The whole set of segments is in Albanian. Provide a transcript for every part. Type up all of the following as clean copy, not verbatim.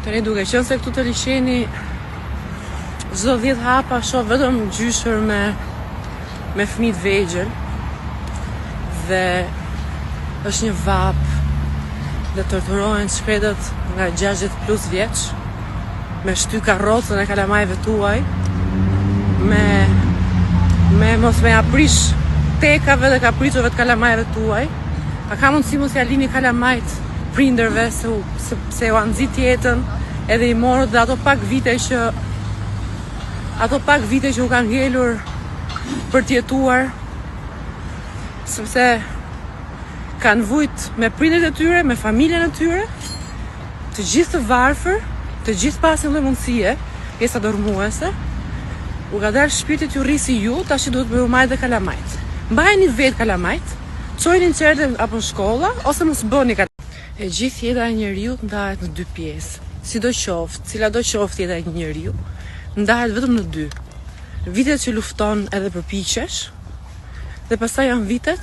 Tani duke qenë se këtu të liçeni çdo 10 hapa shoh vetëm gjyshër me fëmijë vegjël dhe është një vap dhe torturohen shkretët nga 60+ vjeç me shty karrocën e kalamajve tuaj me mos me aprish tekave dhe kapriçove të kalamajve tuaj. A ka mundësi mos ja lini kalamajt prindërve se u anxit jetën edhe i morët dhe ato pak vite që u kanë ngelur për t'jetuar, sepse kanë vujt me prindërit e tyre, me familjen e tyre, të gjithë të varfër, të gjithë pasin dhe mundësie, pjesa dormuese, u ka dalë shpirtit ju rrisi ju, tash duhet me u majt dhe kalamajt. Mbajni vetë kalamajt, çojini në qertë apo në shkolla, ose mos bëni kalamajt. E gjithë jeta e njeriut ndahet në 2 pjesë. Sidoqoftë, cila do qoftë jeta e njeriu, ndahet vetëm në 2. Vitet që lufton edhe përpiqesh, dhe pastaj janë vitet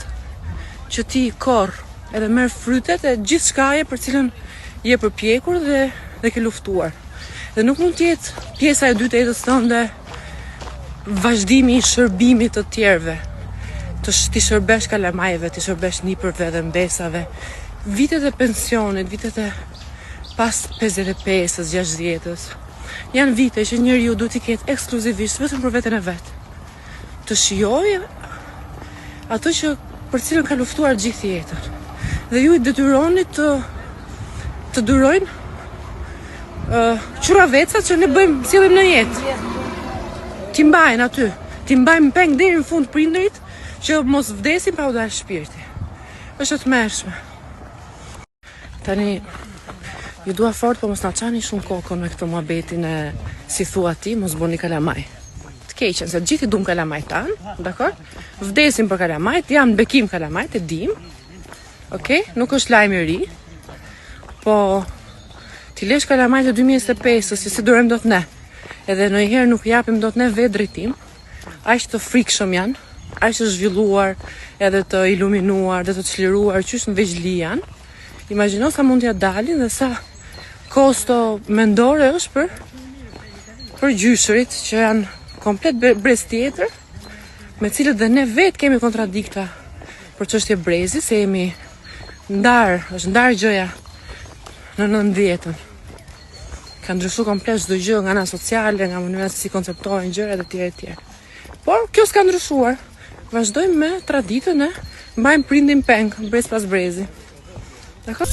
që ti korr edhe merr frytet e gjithë shkaje për cilën je përpjekur dhe ke luftuar. Dhe nuk mund të jetë pjesa e dytë e jetës tënde vazhdimi i shërbimit të tjerëve, ti shërbesh kalamajve, ti shërbesh nipërve dhe mbesave. Vitet e pensionit, vitet e pas 55-60 janë vite që njeriu duhet i ketë ekskluzivisht vetëm për veten e vet. Të shijojë ato që për cilën ka luftuar gjithë jetën. Dhe ju i detyroni të durojnë quravecat që ne bëjmë, sillim në jetë. Ti mbajnë aty, ti mbajnë peng deri në fund prindërit që mos vdesin pa u dalë shpirti. Është të tmerrshme. Tani, ju dua fort, po mos na çani shumë kokën me këtë muhabetin e si thua ti, mos bëni kalamaj. Të keqen, se gjithë i dum kalamajt tanë, dakor? Vdesin për kalamajt, janë bekim kalamajt, e dim. Okej? Nuk është lajm i ri. Po ti lesh kalamajt e 2025-s, si durojmë dot ne. Edhe ndonjëherë nuk japim dot ne vetë drejtim. Aq të frikshëm janë, aq të zhvilluar, edhe të iluminuar, dhe të çliruar qysh në veçli janë. Imagjino sa mund t'ja dalin dhe sa kosto mendore është për gjyshërit që janë komplet brez tjetër, me cilët dhe ne vetë kemi kontradikta për çështje brezi, se jemi është ndarë gjëja në 90-ën. Ka ndryshuar komplet çdo gjë, nga ana sociale, nga mënyra se si konceptohen gjërat e tjera e tjera. Por kjo s'ka ndryshuar. Vazhdojmë me traditën e mbajmë prindin peng, brez pas brezi. D'accord?